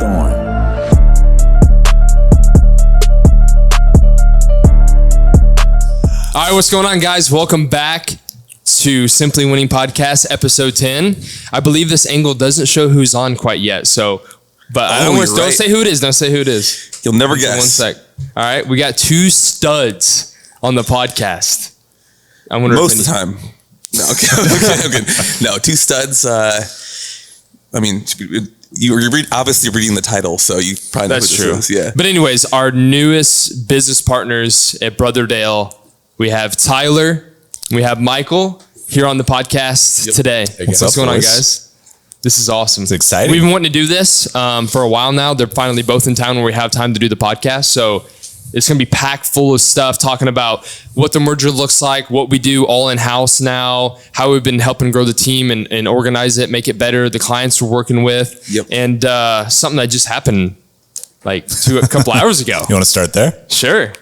on. All right, what's going on, guys? Welcome back to Simply Winning Podcast, episode 10. I believe this angle doesn't show who's on quite yet, but don't say who it is. Don't say who it is. You'll never guess. 1 sec. All right, we got two studs on the podcast. I wonder most of the time. No, okay. No, two studs. I mean, you're obviously reading the title, so you probably know That's who true. this is. Yeah. But anyways, our newest business partners at Brotherdale, we have Tyler, we have Michael here on the podcast today. What's going on, guys? This is awesome. It's exciting. We've been wanting to do this for a while now. They're finally both in town where we have time to do the podcast. So it's going to be packed full of stuff talking about what the merger looks like, what we do all in-house now, how we've been helping grow the team and organize it, make it better, the clients we're working with, and something that just happened like a couple hours ago. You want to start there? Sure.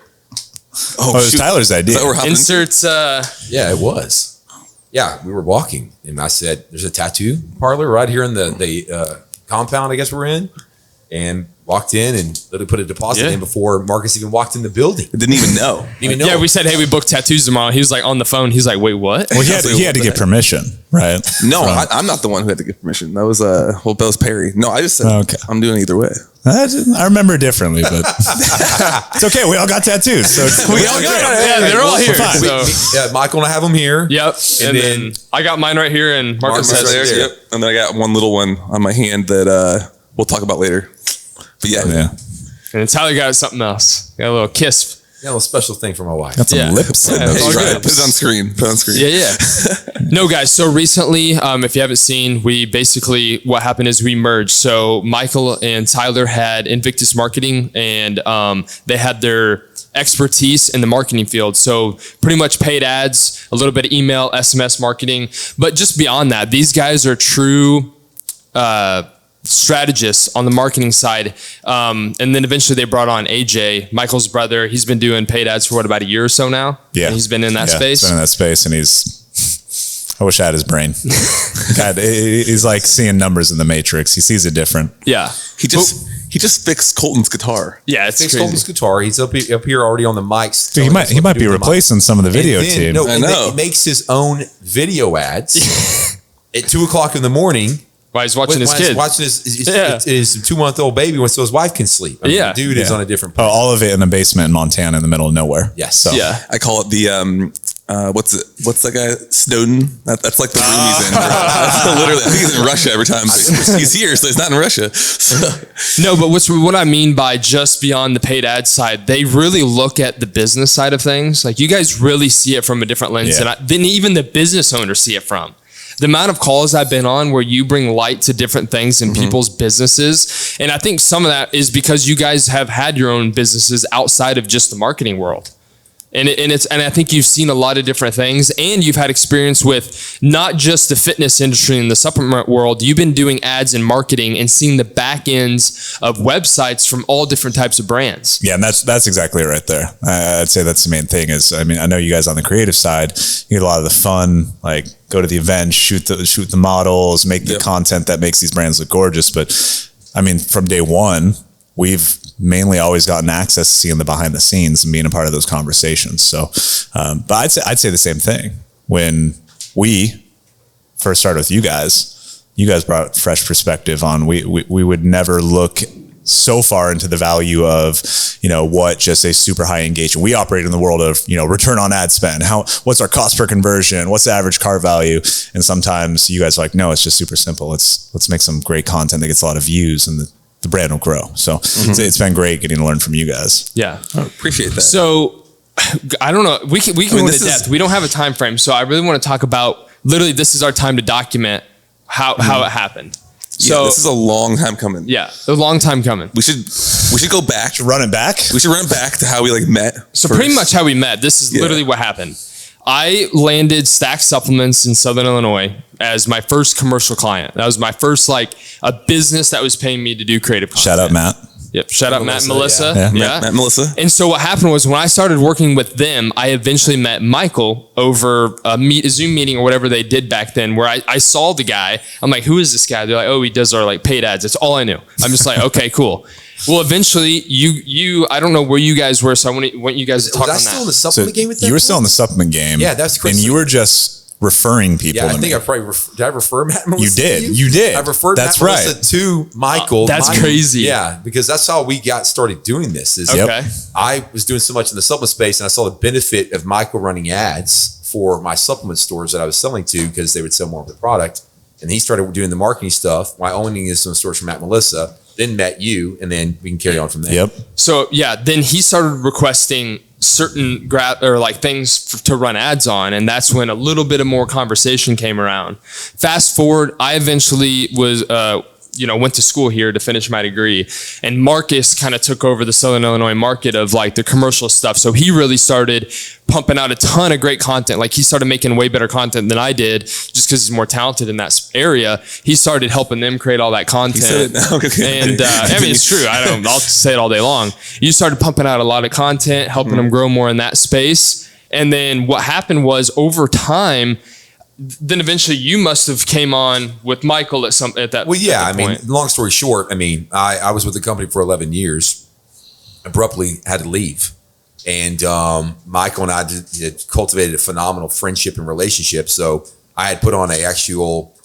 Oh, it was Tyler's idea. Inserts. Yeah, it was. Yeah, we were walking, and I said, "There's a tattoo parlor right here in the compound, I guess we're in," and walked in and literally put a deposit in before Marcus even walked in the building. Didn't even know. Yeah, we said, "Hey, we booked tattoos tomorrow." He was like on the phone. He's like, "Wait, what?" Well, he had to get permission, right? No, I'm not the one who had to get permission. That was Perry. No, I just said I'm doing it either way. I remember differently, but it's okay. We all got tattoos, so we all got it. Yeah, they're all here. So. Michael and I have them here. Yep. And then I got mine right here, and Marcus has theirs. Yep. And then I got one little one on my hand that we'll talk about later. But yeah. And then Tyler got something else. Got a little kiss. Yeah, a little special thing for my wife. Got some lips. Put it on screen. Yeah. No, guys. So recently, if you haven't seen, what happened is we merged. So Michael and Tyler had Invictus Marketing, and they had their expertise in the marketing field. So pretty much paid ads, a little bit of email, SMS marketing. But just beyond that, these guys are true strategists on the marketing side. And then eventually they brought on AJ, Michael's brother. He's been doing paid ads for about a year or so now. Yeah. And he's been in that space. He's been in that space, and I wish I had his brain. God, he's like seeing numbers in the Matrix. He sees it different. Yeah. He just fixed Colton's guitar. Yeah, it's crazy. Colton's guitar. He's up here already on the mics. Dude, he might be replacing some of the video team. No, I know. He makes his own video ads at 2:00 in the morning. While he's watching his kids. Watching his 2-month-old baby so his wife can sleep. I mean, the dude is on a different place. All of it in a basement in Montana in the middle of nowhere. Yes. So. Yeah. I call it the what's that guy? Snowden? That's like the room he's in. Literally, I think he's in Russia every time. He's here, so he's not in Russia. No, but what I mean by just beyond the paid ad side, they really look at the business side of things. Like, you guys really see it from a different lens than even the business owners see it from. The amount of calls I've been on where you bring light to different things in people's businesses. And I think some of that is because you guys have had your own businesses outside of just the marketing world. And I think you've seen a lot of different things, and you've had experience with not just the fitness industry and the supplement world. You've been doing ads and marketing and seeing the back ends of websites from all different types of brands. Yeah, and that's exactly right there. I'd say that's the main thing is, I mean, I know you guys on the creative side, you get a lot of the fun, like go to the event, shoot the models, make the content that makes these brands look gorgeous. But I mean, from day one, we've mainly always gotten access to seeing the behind the scenes and being a part of those conversations. So, but I'd say the same thing. When we first started with you guys brought fresh perspective on, we would never look so far into the value of, what just a super high engagement. We operate in the world of, return on ad spend. What's our cost per conversion? What's the average car value? And sometimes you guys are like, no, it's just super simple. Let's make some great content that gets a lot of views, and the brand will grow. So it's been great getting to learn from you guys. Yeah. I appreciate that. So I don't know. We can go into depth. We don't have a time frame. So I really want to talk about, literally, this is our time to document how it happened. So this is a long time coming. Yeah, a long time coming. We should go back. Run it back. We should run it back to how we met. So pretty much how we met. This is literally what happened. I landed Stack Supplements in Southern Illinois as my first commercial client. That was my first, a business that was paying me to do creative content. Shout out, Matt. Yep. Shout out Matt and Melissa. Yeah. Matt and Melissa. And so what happened was when I started working with them, I eventually met Michael over a Zoom meeting or whatever they did back then, where I saw the guy. I'm like, who is this guy? They're like, oh, he does our like paid ads. That's all I knew. I'm just like, okay, cool. Well, eventually you I don't know where you guys were, so I want you guys to talk on that. Was I still in the supplement game with that? You were still in the supplement game. Yeah, that's crazy. And you were just referring people. Yeah, I to think me. I probably did. I refer Matt and Melissa. You did. to You did. I referred That's Matt and Melissa to Michael. That's Michael. crazy. Yeah, because that's how we got started doing this. Is Okay. I was doing so much in the supplement space, and I saw the benefit of Michael running ads for my supplement stores that I was selling to because they would sell more of the product. And he started doing the marketing stuff while owning some stores from Matt and Melissa. Then met you, and then we can carry on from there. Yep. So yeah, then he started requesting certain things to run ads on, and that's when a little bit of more conversation came around. Fast forward, I eventually was went to school here to finish my degree, and Marcus kind of took over the Southern Illinois market of like the commercial stuff. So he really started pumping out a ton of great content. Like he started making way better content than I did, just because he's more talented in that area. He started helping them create all that content. And I mean, it's true. I'll say it all day long. You started pumping out a lot of content, helping them grow more in that space. And then what happened was over time, then eventually you must have came on with Michael at that. Well, yeah. I mean, long story short, I was with the company for 11 years. Abruptly had to leave, and Michael and I had cultivated a phenomenal friendship and relationship. So I had put on an actual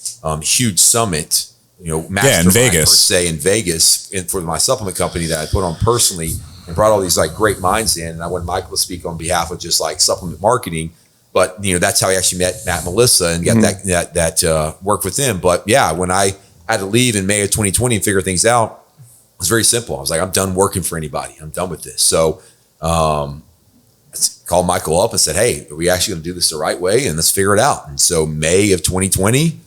huge summit, mastermind in Vegas, per se, in Vegas, for my supplement company that I put on personally, and brought all these like great minds in. And I wanted Michael to speak on behalf of just like supplement marketing. But that's how I actually met Matt and Melissa and got that work with them. But yeah, when I had to leave in May of 2020 and figure things out, it was very simple. I was like, I'm done working for anybody. I'm done with this. So I called Michael up and said, hey, are we actually going to do this the right way? And let's figure it out. And so May of 2020,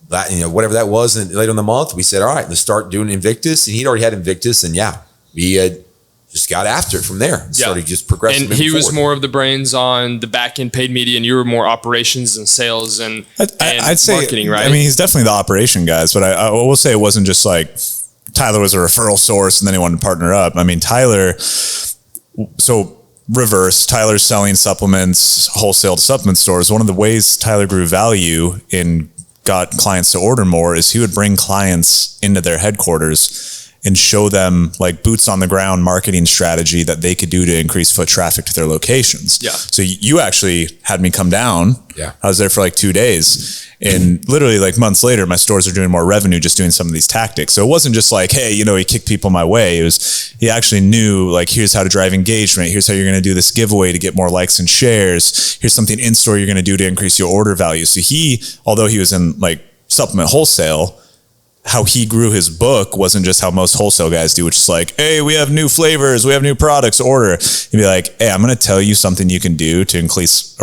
that whatever that was, and later in the month, we said, all right, let's start doing Invictus. And he'd already had Invictus, and we had just got after it from there. Started just progressing. And he was more of the brains on the back end paid media, and you were more operations and sales and I'd say marketing, right? I mean, he's definitely the operation guys, but I will say it wasn't just like Tyler was a referral source and then he wanted to partner up. I mean, Tyler's selling supplements, wholesale to supplement stores. One of the ways Tyler grew value and got clients to order more is he would bring clients into their headquarters and show them like boots on the ground marketing strategy that they could do to increase foot traffic to their locations. Yeah. So you actually had me come down. Yeah. I was there for like 2 days, and literally like months later, my stores are doing more revenue just doing some of these tactics. So it wasn't just like, hey, he kicked people my way. It was, he actually knew like, here's how to drive engagement. Here's how you're going to do this giveaway to get more likes and shares. Here's something in store you're going to do to increase your order value. So although he was in like supplement wholesale, how he grew his book wasn't just how most wholesale guys do, which is like, hey, we have new flavors, we have new products, order. He'd be like, hey, I'm going to tell you something you can do to increase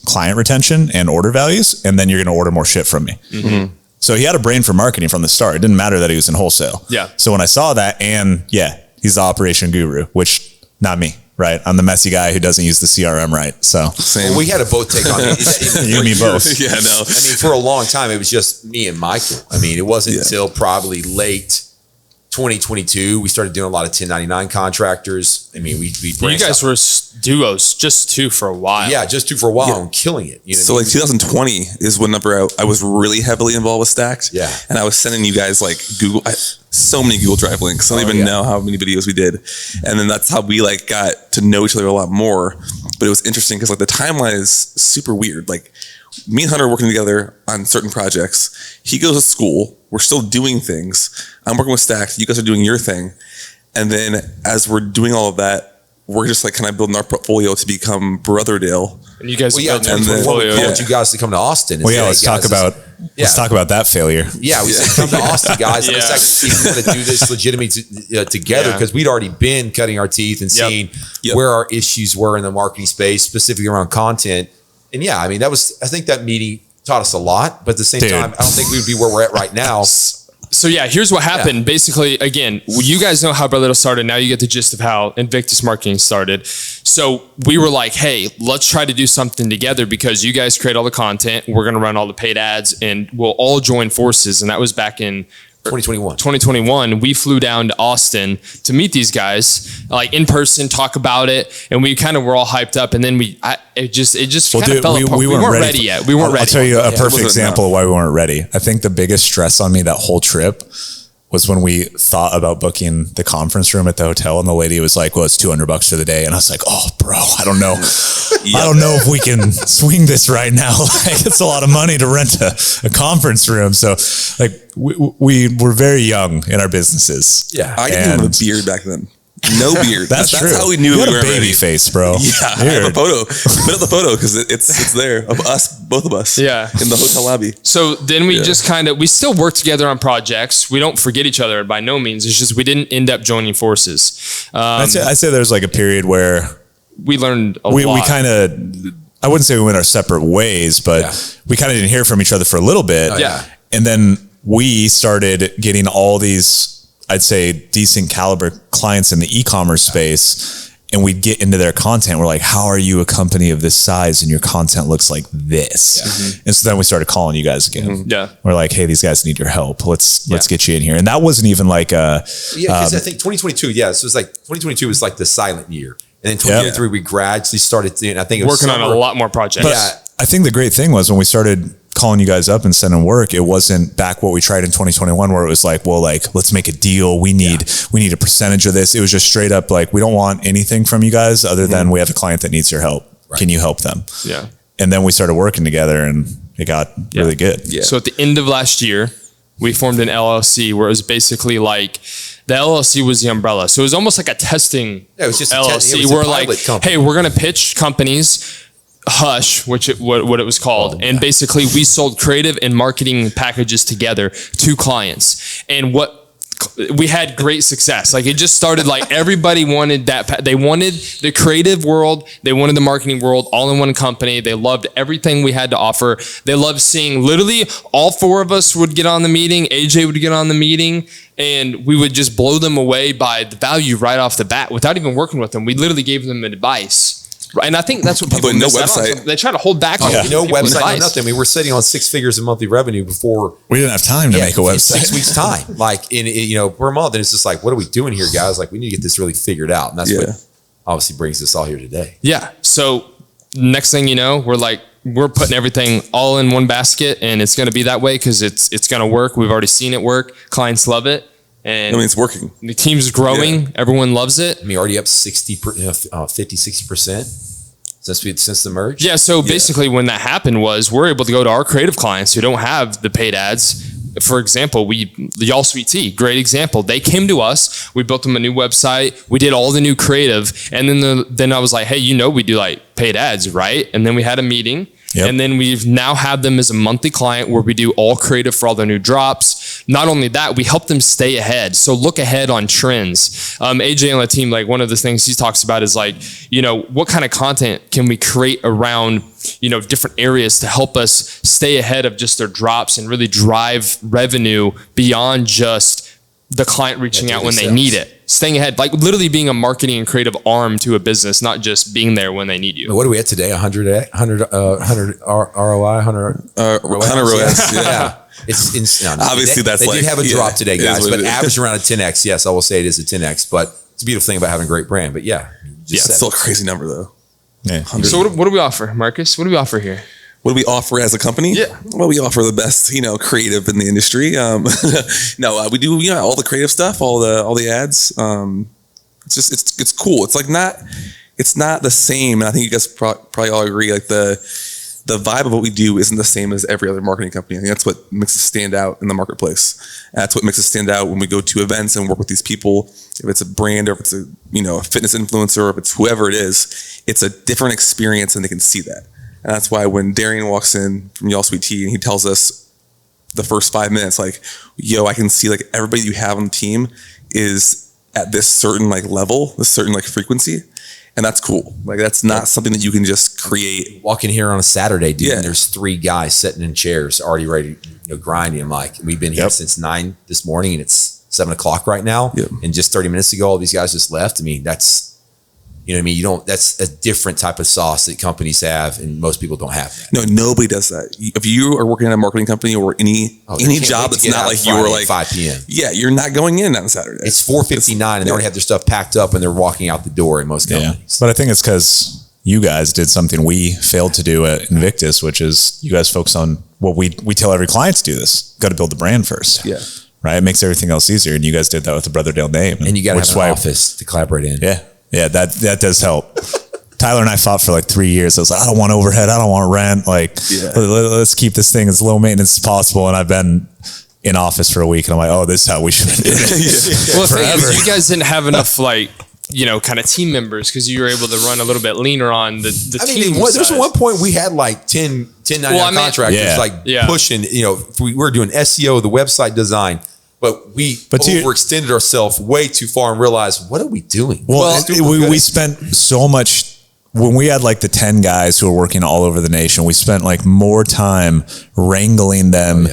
client retention and order values, and then you're going to order more shit from me. Mm-hmm. So he had a brain for marketing from the start. It didn't matter that he was in wholesale. Yeah. So when I saw that, and he's the operation guru, which not me. Right. I'm the messy guy who doesn't use the CRM right. So same. Well, we had to both take on it. You and me both. Yeah, no. For a long time, it was just me and Michael. It wasn't until probably late 2022 we started doing a lot of 1099 contractors. We you guys were duos, just two for a while. Yeah, just two for a while and killing it. So like 2020 is whenever I was really heavily involved with Stacked. Yeah. And I was sending you guys like so many Google Drive links. I don't even know how many videos we did. And then that's how we like got to know each other a lot more. But it was interesting because like the timeline is super weird. Like me and Hunter are working together on certain projects. He goes to school. We're still doing things. I'm working with Stacked. You guys are doing your thing. And then as we're doing all of that, we're just like kind of building our portfolio to become Brotherdale. And you guys built your we portfolio. want you guys to come to Austin. Let's talk about that failure. Yeah, we said come to Austin, guys. Let's actually see if we want to do this legitimately together, because we'd already been cutting our teeth and seeing where our issues were in the marketing space, specifically around content. And I think that meeting taught us a lot, but at the same time, I don't think we would be where we're at right now. So here's what happened. Basically, again, you guys know how Brotherdale started. Now you get the gist of how Invictus Marketing started. So we were like, hey, let's try to do something together, because you guys create all the content. We're going to run all the paid ads, and we'll all join forces. And that was back in 2021, we flew down to Austin to meet these guys, like in person, talk about it, and we kind of were all hyped up. And then it just kind of fell apart. We weren't ready yet. We weren't ready. I'll tell you a perfect example of why we weren't ready. I think the biggest stress on me that whole trip was when we thought about booking the conference room at the hotel, and the lady was like, well, it's $200 for the day. And I was like, oh bro, I don't know. I don't know if we can swing this right now. Like, it's a lot of money to rent a conference room. So like we were very young in our businesses. Yeah. I didn't have a beard back then. No beard. That's true. How we knew you we had were a baby ready. face, bro. Yeah, I have a photo. Put up the photo because it's there of us, both of us. Yeah, in the hotel lobby. So then we just we still work together on projects. We don't forget each other by no means. It's just we didn't end up joining forces. I'd say there's like a period where we learned a lot. We kind of, I wouldn't say we went our separate ways, but we kind of didn't hear from each other for a little bit. And then we started getting all these, I'd say, decent caliber clients in the e-commerce space, and we'd get into their content. We're like, how are you a company of this size and your content looks like this? And so then we started calling you guys again. We're like, hey, these guys need your help. Let's get you in here. And that wasn't even like because I think 2022, so it was like 2022 was like the silent year. And then 2023, we gradually started doing, I think, working on a lot more projects. But I think the great thing was when we started calling you guys up and sending work, it wasn't back what we tried in 2021 where it was like, well, like, let's make a deal. We need a percentage of this. It was just straight up like, we don't want anything from you guys other than we have a client that needs your help. Can you help them? And then we started working together and it got really good. So at the end of last year, we formed an LLC where it was basically like, the LLC was the umbrella. So it was almost like a testing it was just LLC. We're like, company. hey, we're going to pitch companies Hush, what it was called. And basically we sold creative and marketing packages together to clients. And we had great success. Like, it just started like everybody wanted that. They wanted the creative world. They wanted the marketing world all in one company. They loved everything we had to offer. They loved seeing literally all four of us would get on the meeting. AJ would get on the meeting and we would just blow them away by the value right off the bat without even working with them. We literally gave them advice. And I think that's what people no website. They try to hold back on no website, no nothing. We were sitting on 6 figures of monthly revenue before we didn't have time to make a website. 6 weeks time, like per month, and it's just like, what are we doing here, guys? Like, we need to get this really figured out, and that's what obviously brings us all here today. So next thing you know, we're putting everything all in one basket, and it's going to be that way because it's going to work. We've already seen it work. Clients love it. And it's working. The team's growing. Everyone loves it. I mean, already up 50-60% since the merge. So basically when that happened was we're able to go to our creative clients who don't have the paid ads. For example, Y'all Sweet Tea, great example. They came to us. We built them a new website. We did all the new creative. And then I was like, hey, we do like paid ads, right? And then we had a meeting. And then we've now had them as a monthly client where we do all creative for all their new drops. Not only that, we help them stay ahead. So look ahead on trends. AJ on the team, like one of the things he talks about is like, what kind of content can we create around, different areas to help us stay ahead of just their drops and really drive revenue beyond just the client reaching out when they need it. Staying ahead, like literally being a marketing and creative arm to a business, not just being there when they need you. What are we at today? 100 ROI, 100 ROS. It's obviously they did have a drop today, guys, but average around a 10x. Yes, I will say it is a 10x, but it's a beautiful thing about having a great brand. But it's still a crazy number though. So what do we offer, Marcus? What do we offer here? What do we offer as a company? Well, we offer the best, creative in the industry. We do, all the creative stuff, all the ads. It's cool. It's like it's not the same. And I think you guys probably all agree. Like the vibe of what we do isn't the same as every other marketing company. I think that's what makes us stand out in the marketplace. That's what makes us stand out when we go to events and work with these people. If it's a brand or if it's a fitness influencer or if it's whoever it is, it's a different experience and they can see that. And that's why when Darian walks in from Y'all Sweet Tea and he tells us the first 5 minutes, like, I can see like everybody you have on the team is at this certain like level, this certain like frequency. And that's cool. Like, that's not something that you can just create. Walk in here on a Saturday, dude, and there's 3 guys sitting in chairs already ready, grinding. I'm like, we've been here since 9 this morning and it's 7 o'clock right now. And just 30 minutes ago, all these guys just left. I mean, that's, You know what I mean? You don't, that's a different type of sauce that companies have, and most people don't have that. No, nobody does that. If you are working at a marketing company or any job that's not like you were like 5 p.m. Yeah, you're not going in on Saturday. It's 4:59 and they already have their stuff packed up and they're walking out the door in most companies. But I think it's because you guys did something we failed to do at Invictus, which is you guys focus on what we tell every client to do this. Got to build the brand first. Yeah. Right. It makes everything else easier. And you guys did that with the Brotherdale name. And you got to have an office to collaborate in. Yeah. Yeah. That does help. Tyler and I fought for like 3 years. I was like, I don't want overhead. I don't want rent. Like, let's keep this thing as low maintenance as possible. And I've been in office for a week and I'm like, oh, this is how we should do it. Well, the thing is, you guys didn't have enough like, kind of team members because you were able to run a little bit leaner on the team. There's one point we had like 1099 contractors pushing, we were doing SEO, the website design, but we overextended ourselves way too far and realized, what are we doing? Well, we spent so much. When we had like the 10 guys who were working all over the nation, we spent like more time wrangling them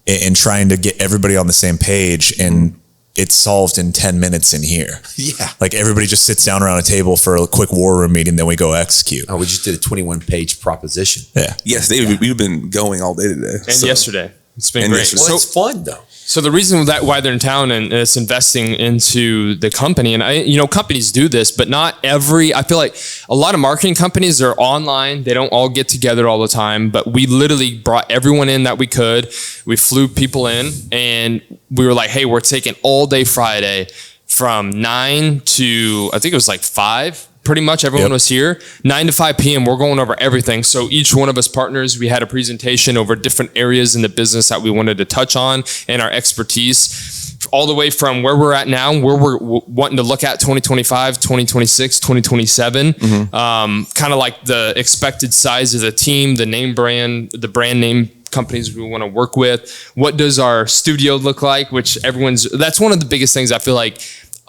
and trying to get everybody on the same page. And it's solved in 10 minutes in here. Yeah. Like everybody just sits down around a table for a quick war room meeting, then we go execute. Oh, we just did a 21-page proposition. Yeah. Yes, we've been going all day today. And yesterday. It's been great. Well, it's fun though. So the reason why they're in town and it's investing into the company, and companies do this, but not every. I feel like a lot of marketing companies are online. They don't all get together all the time. But we literally brought everyone in that we could. We flew people in, and we were like, "Hey, we're taking all day Friday from 9 to I think it was like 5." Pretty much everyone was here. 9 to 5 p.m. We're going over everything. So each one of us partners, we had a presentation over different areas in the business that we wanted to touch on and our expertise, all the way from where we're at now, where we're wanting to look at 2025, 2026, 2027, kind of like the expected size of the team, the brand name companies we want to work with. What does our studio look like? That's one of the biggest things I feel like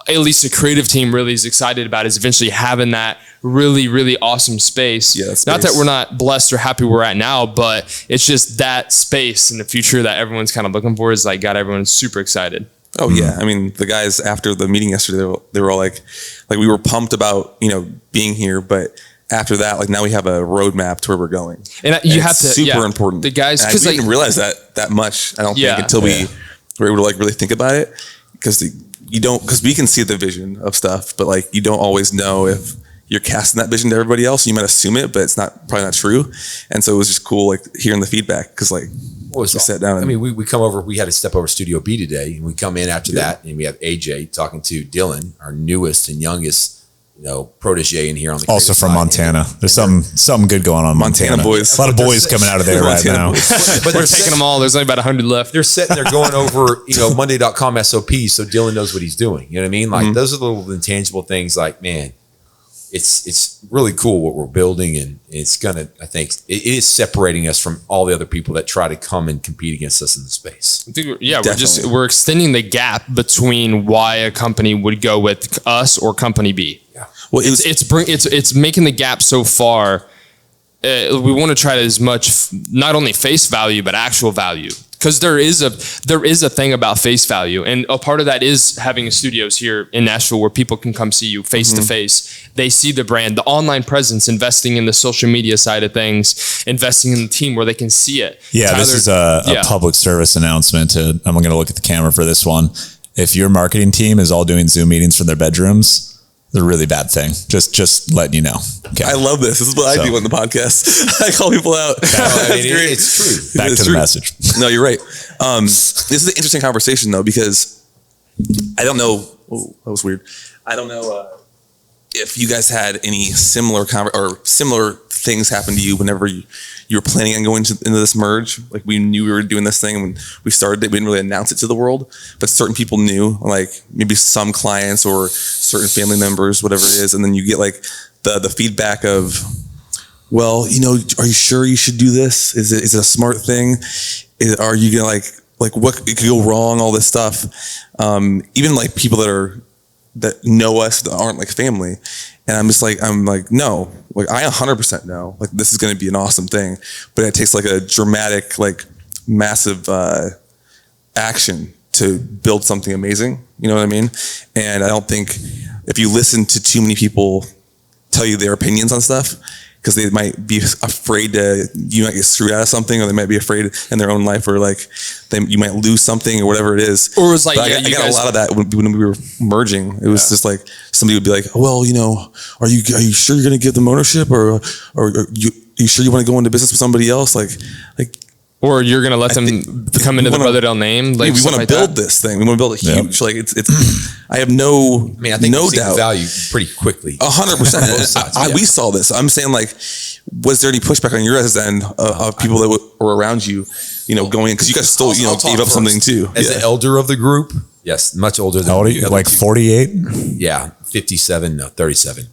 at least the creative team really is excited about, is eventually having that really, really awesome space. Yeah, not that we're not blessed or happy where we're at now, but it's just that space in the future that everyone's kind of looking for is like got everyone super excited. Oh yeah. I mean, the guys after the meeting yesterday, they were all like we were pumped about, being here, but after that, like now we have a roadmap to where we're going. And have to, super important. The guys, because we didn't realize that much, I don't think, until we were able to like really think about it. Because we can see the vision of stuff, but like you don't always know if you're casting that vision to everybody else. You might assume it, but it's probably not true. And so it was just cool, like hearing the feedback, because like we sat down. We come over. We had to step over Studio B today, and we come in after that, and we have AJ talking to Dylan, our newest and youngest, protege in here on the also from Montana. There's something good going on in Montana boys. A lot of boys coming out of there right now. But they're taking them all. There's only about 100 left. They're sitting there going over, Monday.com SOPs, so Dylan knows what he's doing. You know what I mean? Like those are the little intangible things. Like, man, it's really cool what we're building, and it's I think it is separating us from all the other people that try to come and compete against us in the space. I think, we're extending the gap between why a company would go with us or company B. Yeah. Well, it's making the gap so far. We want to try to as much not only face value but actual value, because there is a thing about face value, and a part of that is having studios here in Nashville where people can come see you face to face. They see the brand, the online presence, investing in the social media side of things, investing in the team where they can see it. Yeah, Tyler, this is a public service announcement. I'm going to look at the camera for this one. If your marketing team is all doing Zoom meetings from their bedrooms, it's a really bad thing. Just letting you know. Okay. I love this. This is what I do on the podcast. I call people out. It's true. Back to the message. No, you're right. This is an interesting conversation though, because I don't know. Oh, that was weird. I don't know if you guys had any similar things happen to you whenever you were planning on going into this merge. Like we knew we were doing this thing when we started it. We didn't really announce it to the world, but certain people knew, like maybe some clients or certain family members, whatever it is. And then you get like the feedback of, well, are you sure you should do this? Is it a smart thing? Are you gonna like what could go wrong? All this stuff. Even like people that know us that aren't like family. And I'm like, no, like I 100% know, like this is going to be an awesome thing, but it takes like a dramatic, like massive action to build something amazing. You know what I mean? And I don't think if you listen to too many people tell you their opinions on stuff, because they might be afraid you might get screwed out of something, or they might be afraid in their own life, or like you might lose something or whatever it is. Or it was like, I got a lot of that when we were merging. It was just like somebody would be like, well, are you sure you're going to give them ownership, or are you sure you want to go into business with somebody else? Like, or you're going to let them come into the Brotherdale name. Like, we want to build this thing. We want to build a huge, like it's, I have no, I think no we've seen doubt. the value pretty quickly. 100%. We saw this. I'm saying, like, was there any pushback on your guys' end of people that were around you, going in? Because you guys still, gave up something too. As the elder of the group, yes, much older than How old are you? Like 48? Yeah, 57, no, 37.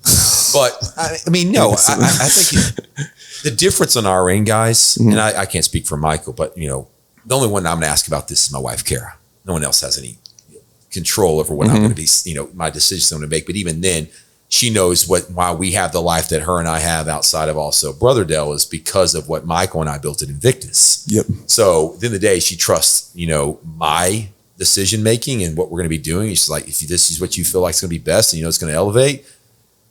But I think the difference on our end, guys, and I can't speak for Michael, but the only one I'm going to ask about this is my wife, Kara. No one else has any control over what I'm going to be, my decisions I'm going to make. But even then, she knows why we have the life that her and I have outside of also Brotherdale is because of what Michael and I built at Invictus. Yep. So at the end of the day, she trusts, my decision making and what we're going to be doing. She's like, if this is what you feel like is going to be best, and it's going to elevate.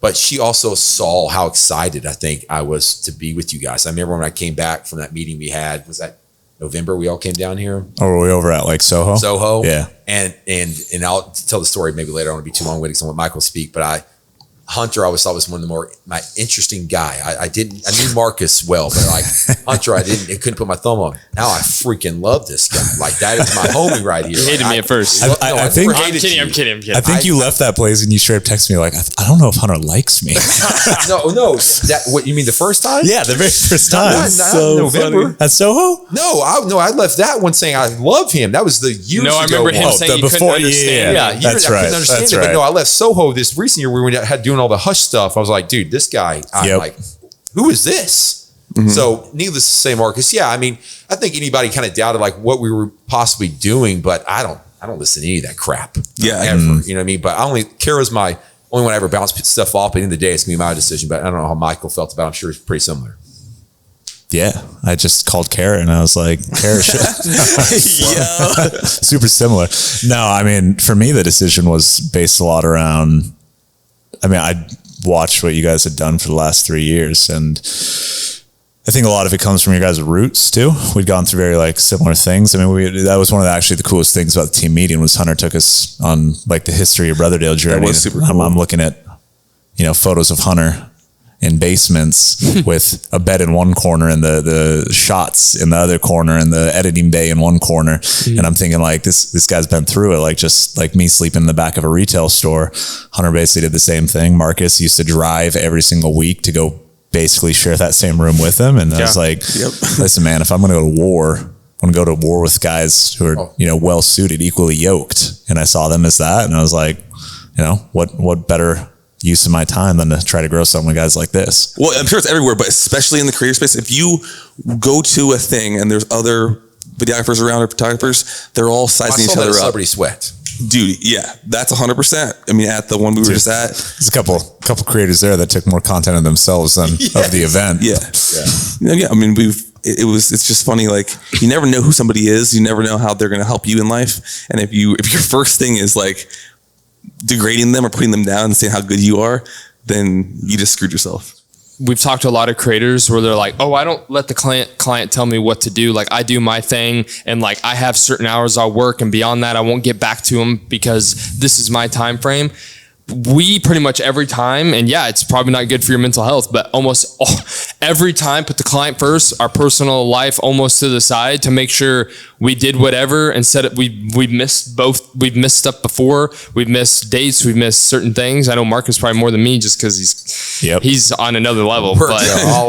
But she also saw how excited I think I was to be with you guys. I remember when I came back from that meeting we had, was that November? We all came down here. Oh, were we over at like Soho? Soho. Yeah. And I'll tell the story maybe later. I don't want to be too long-winded because I want Michael to speak, but Hunter, I always thought was one of the my interesting guy. I knew Marcus well, but like Hunter, I couldn't put my thumb on. Now I freaking love this guy. Like that is my homie right here. You hated me at first. I think I'm kidding. I think you left that place and you straight up texted me like, I don't know if Hunter likes me. No. What you mean the first time? Yeah, the very first time. Not November. At Soho? No, I left that one saying I love him. That was the years ago. No, I remember him saying you couldn't understand. Yeah, that's right. I couldn't understand That's it. right. But no, I left Soho this recent year. We had doing all the hush stuff. I was like, dude, this guy. I'm like, who is this? So, needless to say, Marcus. Yeah, I mean, I think anybody kind of doubted like what we were possibly doing, but I don't listen to any of that crap. Yeah, ever. You know what I mean? But Kara's my only one I ever bounce stuff off. But at the end of the day, it's gonna be my decision. But I don't know how Michael felt about it. I'm sure it's pretty similar. Yeah, I just called Kara and I was like, Kara, super similar. No, I mean, for me, the decision was based a lot around, I watched what you guys had done for the last 3 years. And I think a lot of it comes from your guys' roots too. We'd gone through very like similar things. I mean, that was one of the coolest things about the team meeting was Hunter took us on like the history of Brotherdale journey. That was super cool. I'm looking at, photos of Hunter in basements with a bed in one corner and the shots in the other corner and the editing bay in one corner. And I'm thinking like this guy's been through it, like just like me sleeping in the back of a retail store. Hunter basically did the same thing. Marcus used to drive every single week to go basically share that same room with him. And I was like, listen, man, if I'm going to go to war, I'm going to go to war with guys who are, well suited, equally yoked. And I saw them as that. And I was like, what better use of my time than to try to grow something with guys like this. Well, I'm sure it's everywhere, but especially in the creator space, if you go to a thing and there's other videographers around or photographers, they're all sizing each other up. Celebrity Sweat. Dude, yeah, that's 100%. I mean, at the one we were just at. There's a couple creators there that took more content of themselves than of the event. Yeah. I mean, it's just funny. Like you never know who somebody is. You never know how they're going to help you in life. And if your first thing is like degrading them or putting them down and saying how good you are, then you just screwed yourself. We've talked to a lot of creators where they're like, oh, I don't let the client tell me what to do. Like I do my thing and like I have certain hours I'll work and beyond that I won't get back to them because this is my time frame. We pretty much every time, and yeah, it's probably not good for your mental health, but almost every time put the client first, our personal life almost to the side to make sure we did whatever and said it. We've missed stuff before. We've missed dates. We've missed certain things. I know Marcus probably more than me just because he's on another level. But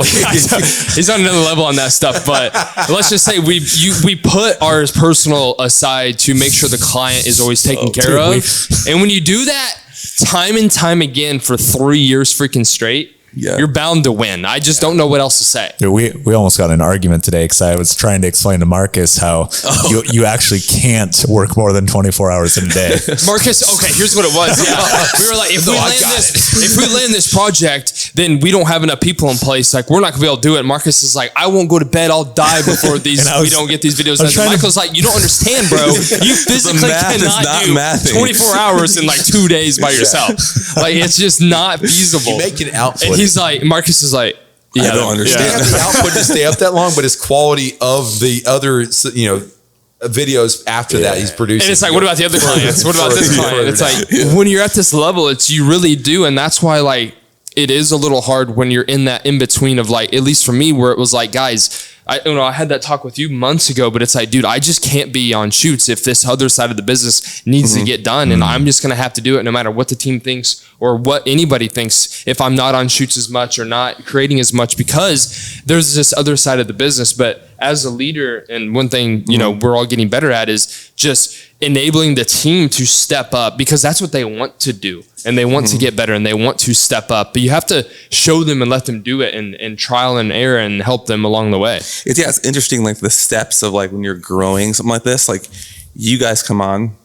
he's on another level on that stuff. But let's just say we put ours personal aside to make sure the client is always taken care of. And when you do that, time and time again for 3 years freaking straight, You're bound to win. I just don't know what else to say. Dude, we almost got in an argument today because I was trying to explain to Marcus how you actually can't work more than 24 hours in a day. Marcus, okay, here's what it was. Yeah. We were like, if we land this project, then we don't have enough people in place. Like, we're not gonna be able to do it. Marcus is like, I won't go to bed. I'll die before we don't get these videos done. Michael's like, you don't understand, bro. You physically cannot do 24 hours in like 2 days by yourself. Like, it's just not feasible. You make an output. And he's like, Marcus is like, I don't understand. They have the output to stay up that long, but it's quality of the other, videos after that he's producing. And it's like, what about the other clients? What about this client? It's like, when you're at this level, you really do. And that's why, like, it is a little hard when you're in that in between of, like, at least for me, where it was like, guys, I had that talk with you months ago, but it's like, dude, I just can't be on shoots if this other side of the business needs to get done. And I'm just going to have to do it no matter what the team thinks or what anybody thinks if I'm not on shoots as much or not creating as much, because there's this other side of the business. But as a leader, and one thing, we're all getting better at is just enabling the team to step up, because that's what they want to do. And they want to get better and they want to step up, but you have to show them and let them do it and trial and error and help them along the way. It's interesting, like the steps of like when you're growing something like this, like you guys come on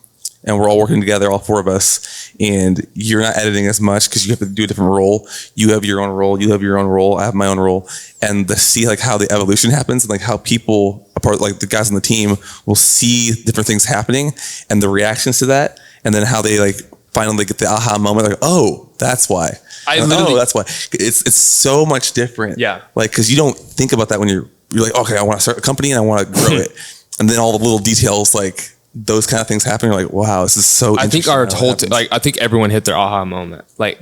and we're all working together, all four of us, and you're not editing as much because you have to do a different role. You have your own role, you have your own role, I have my own role. And to see like how the evolution happens and like how people, apart, like the guys on the team, will see different things happening and the reactions to that, and then how they like finally get the aha moment, like, oh, that's why. That's why. It's so much different. Yeah. Like, because you don't think about that when you're like, okay, I want to start a company and I want to grow it, and then all the little details, like those kind of things happen. You're like, wow, this is so. I think I think everyone hit their aha moment. Like,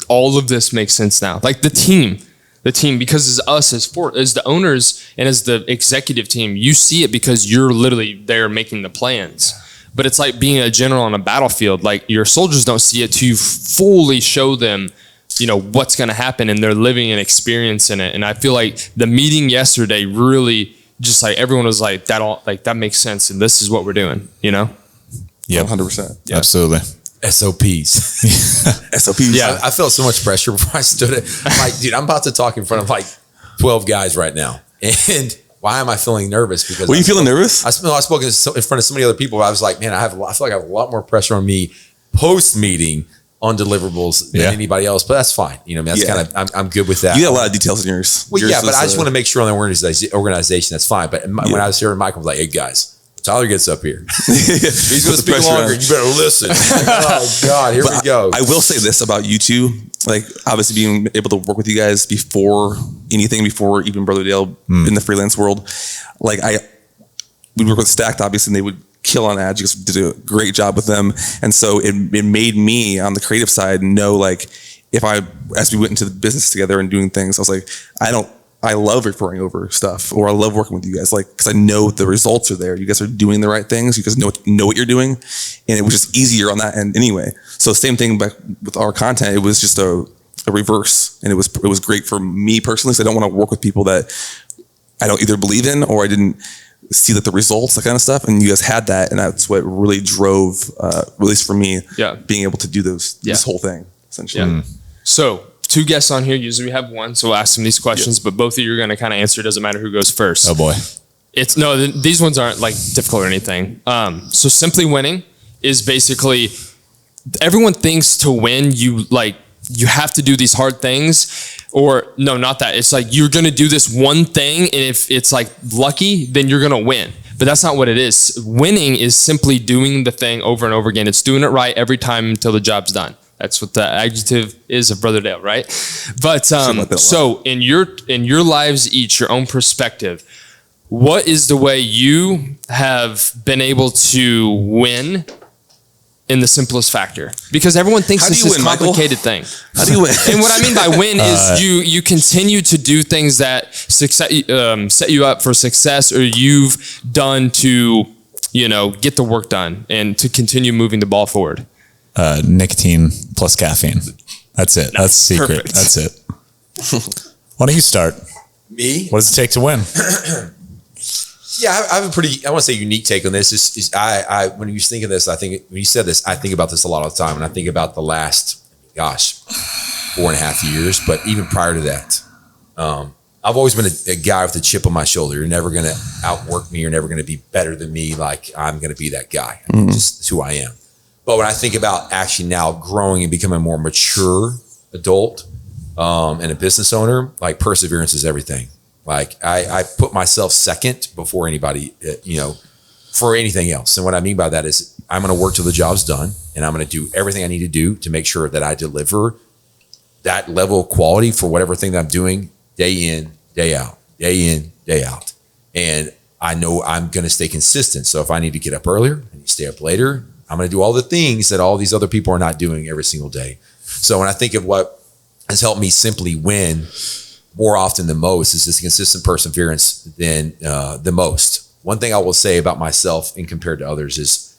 all of this makes sense now. Like the team, because as us as the owners and as the executive team, you see it because you're literally there making the plans. But it's like being a general on a battlefield. Like, your soldiers don't see it to fully show them, what's going to happen, and they're living and experiencing it. And I feel like the meeting yesterday really just like everyone was like, that makes sense, and this is what we're doing, Yeah, 100%. Yeah. Absolutely. SOPs. SOPs. Yeah, I felt so much pressure before I stood it. I'm like, dude, I'm about to talk in front of like 12 guys right now, and why am I feeling nervous? Because were you feeling nervous? I spoke in front of so many other people. But I was like, man, I feel like I have a lot more pressure on me post meeting on deliverables than anybody else. But that's fine. That's kind of I'm good with that. You got a lot of details in yours. Well, yeah, but I just want to make sure on the organization that's fine. But when I was here, Michael was like, hey guys, Tyler gets up here. He's going to speak longer. You better listen. Like, oh God, here we go. I will say this about you two. Like, obviously being able to work with you guys before even Brother Dale in the freelance world. Like, we work with Stacked, obviously, and they would kill on ads. You guys did a great job with them. And so it made me on the creative side know, like, as we went into the business together and doing things, I was like, I love referring over stuff, or I love working with you guys, like, because I know the results are there. You guys are doing the right things. You guys know what you're doing, and it was just easier on that end anyway. So same thing back with our content. It was just a reverse, and it was great for me personally. So I don't want to work with people that I don't either believe in or I didn't see the results, that kind of stuff. And you guys had that, and that's what really drove, at least for me, being able to do this whole thing essentially. Yeah. So, 2 guests on here. Usually we have one, so we'll ask them these questions, but both of you are going to kind of answer. It doesn't matter who goes first. Oh boy. These ones aren't like difficult or anything. So simply winning is basically, everyone thinks to win, you have to do these hard things, or no, not that. It's like, you're going to do this one thing, and if it's like lucky, then you're going to win. But that's not what it is. Winning is simply doing the thing over and over again. It's doing it right every time until the job's done. That's what the adjective is of Brother Dale, right? But so in your lives each, your own perspective, what is the way you have been able to win in the simplest factor? Because everyone thinks it's this complicated thing. How do you win? And what I mean by win is you continue to do things that set you up for success, or you've done to get the work done and to continue moving the ball forward. Nicotine plus caffeine. That's it. That's the secret. Perfect. That's it. Why don't you start? Me? What does it take to win? Yeah, I have a pretty, I want to say, unique take on this. When you think of this, when you said this, I think about this a lot of the time. And I think about the last, 4 4.5 years. But even prior to that, I've always been a guy with a chip on my shoulder. You're never going to outwork me. You're never going to be better than me. Like, I'm going to be that guy. I mean, just who I am. But when I think about actually now growing and becoming a more mature adult and a business owner, like, perseverance is everything. Like, I put myself second before anybody, for anything else. And what I mean by that is I'm going to work till the job's done, and I'm going to do everything I need to do to make sure that I deliver that level of quality for whatever thing that I'm doing day in, day out, day in, day out. And I know I'm going to stay consistent. So if I need to get up earlier, I need to stay up later, I'm going to do all the things that all these other people are not doing every single day. So when I think of what has helped me simply win more often than most, is this consistent perseverance than the most. One thing I will say about myself and compared to others is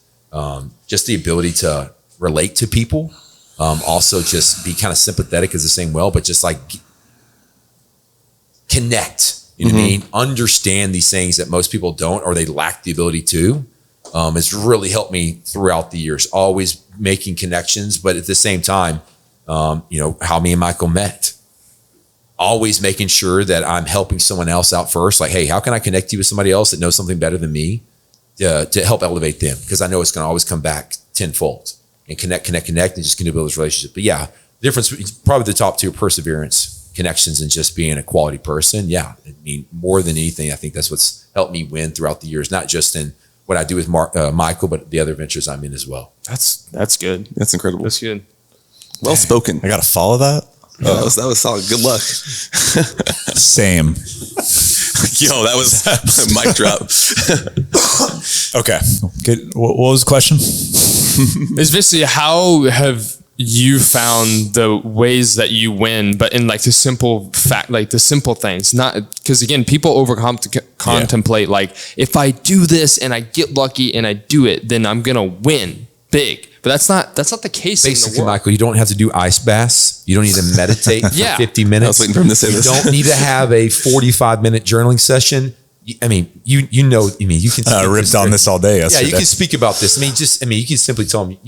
just the ability to relate to people. Also just be kind of sympathetic is the same well, but just like connect, you know what I mean? Understand these things that most people don't, or they lack the ability to. It's really helped me throughout the years, always making connections, but at the same time, how me and Michael met, always making sure that I'm helping someone else out first. Like, hey, how can I connect you with somebody else that knows something better than me to help elevate them? Because I know it's going to always come back tenfold, and connect, and just continue to build this relationship. But yeah, the difference, probably the top two are perseverance, connections, and just being a quality person. Yeah. I mean, more than anything, I think that's what's helped me win throughout the years, not just in what I do with Michael, but the other ventures I'm in as well. That's good. That's incredible. That's good. Well spoken. I got to follow that. Oh, that was solid. Good luck. Same. Yo, that was a mic drop. Okay. Good. What was the question? It's basically, how have you found the ways that you win, but in like the simple fact, like the simple things, not because again, people contemplate like, if I do this and I get lucky and I do it, then I'm going to win big. But that's not the case. Basically, in the world. Michael, you don't have to do ice baths. You don't need to meditate for 50 minutes. I was waiting for him to say this. You don't need to have a 45-minute journaling session. I mean, you can ripped on this all day yesterday. Yeah, you can speak about this. You can simply tell me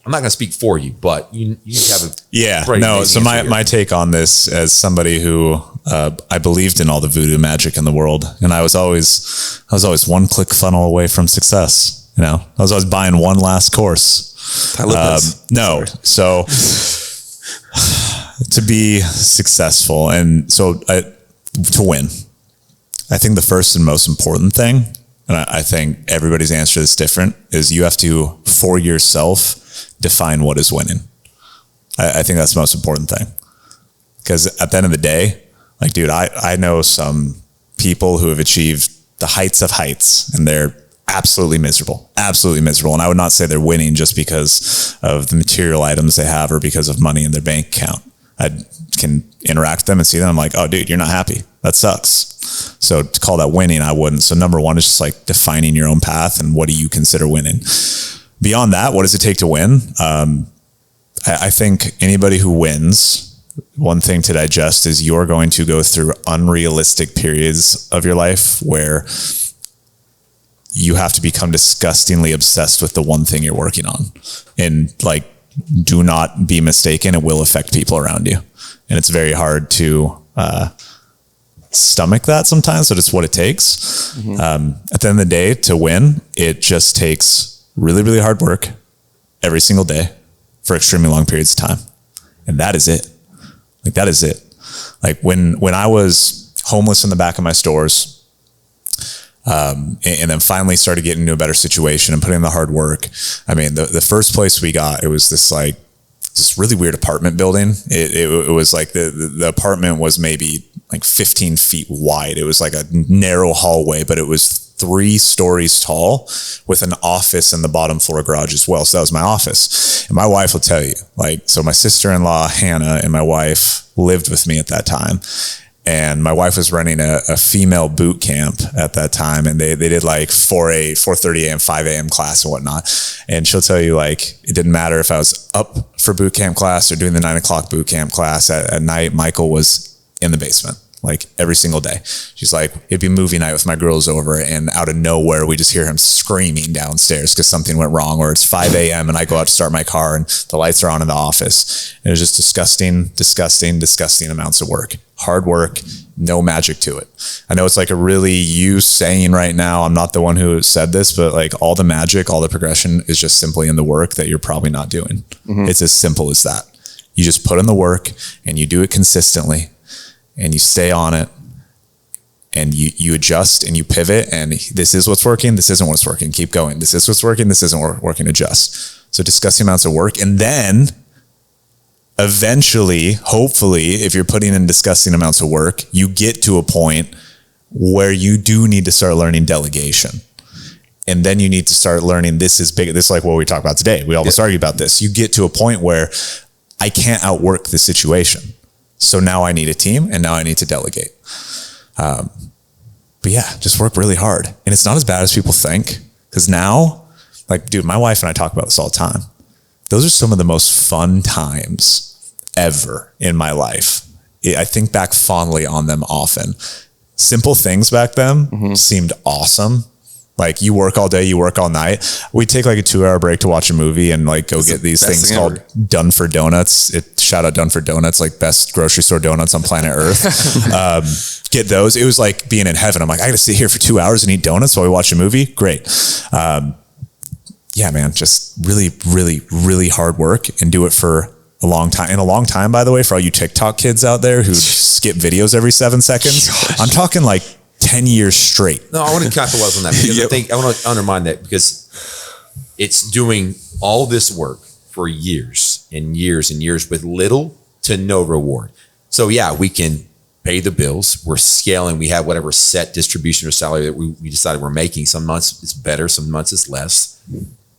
I'm not going to speak for you, but you have a So my take on this, as somebody who I believed in all the voodoo magic in the world, and I was always one click funnel away from success. I was always buying one last course. So to be successful and to win, I think the first and most important thing, and I think everybody's answer is different, is you have to, for yourself, define what is winning. I think that's the most important thing. Because at the end of the day, like, dude, I know some people who have achieved the heights of heights, and they're absolutely miserable. And I would not say they're winning just because of the material items they have or because of money in their bank account. I can interact with them and see them. I'm like, oh, dude, you're not happy. That sucks. So to call that winning, I wouldn't. So number one is just like defining your own path and what do you consider winning. Beyond that, what does it take to win? I think anybody who wins, one thing to digest is you're going to go through unrealistic periods of your life where you have to become disgustingly obsessed with the one thing you're working on. And like, do not be mistaken, it will affect people around you. And it's very hard to stomach that sometimes, but it's what it takes. At the end of the day, to win, it just takes really, really hard work every single day for extremely long periods of time. And that is it. Like, that is it. Like when I was homeless in the back of my stores, and then finally started getting into a better situation and putting in the hard work. I mean, the first place we got, it was this really weird apartment building. It was like the apartment was maybe like 15 feet wide. It was like a narrow hallway, but it was 3 stories tall with an office in the bottom floor garage as well. So that was my office. And my wife will tell you, so my sister-in-law, Hannah, and my wife lived with me at that time. And my wife was running a female boot camp at that time. And they did like 4:30 a.m., 5 a.m. class and whatnot. And she'll tell you, like, it didn't matter if I was up for boot camp class or doing the 9 o'clock boot camp class at night. Michael was in the basement. like every single day. She's like, it'd be movie night with my girls over, and out of nowhere, we just hear him screaming downstairs because something went wrong, or it's 5 a.m. and I go out to start my car and the lights are on in the office. And it was just disgusting amounts of work. Hard work, no magic to it. I know it's like a really you saying right now, I'm not the one who said this, but like all the magic, all the progression is just simply in the work that you're probably not doing. It's as simple as that. You just put in the work and you do it consistently, and you stay on it, and you adjust and you pivot, and this is what's working, this isn't what's working, keep going. This is what's working, this isn't working, adjust. So discussing amounts of work, and then eventually, hopefully, if you're putting in disgusting amounts of work, you get to a point where you do need to start learning delegation. And then you need to start learning, this is big, this is like what we talked about today. We almost argue about this. You get to a point where I can't outwork the situation. So now I need a team, and now I need to delegate. But yeah, just work really hard. And it's not as bad as people think. Because now, like, dude, my wife and I talk about this all the time. Those are some of the most fun times ever in my life. I think back fondly on them often. Simple things back then seemed awesome. Like, you work all day, you work all night. We take like a 2-hour break to watch a movie and like go get these things called Done for Donuts. Shout out Done for Donuts, like best grocery store donuts on planet Earth. Get those. It was like being in heaven. I'm like, I got to sit here for 2 hours and eat donuts while we watch a movie. Great. Yeah, man, just really, really, really hard work, and do it for a long time. And a long time, by the way, for all you TikTok kids out there who skip videos every 7 seconds. Gosh. I'm talking like 10 years straight. No, I want to capitalize on that, because I think I want to undermine that, because it's doing all this work for years and years and years with little to no reward. So yeah, we can pay the bills. We're scaling. We have whatever set distribution or salary that we decided we're making. Some months it's better, some months it's less,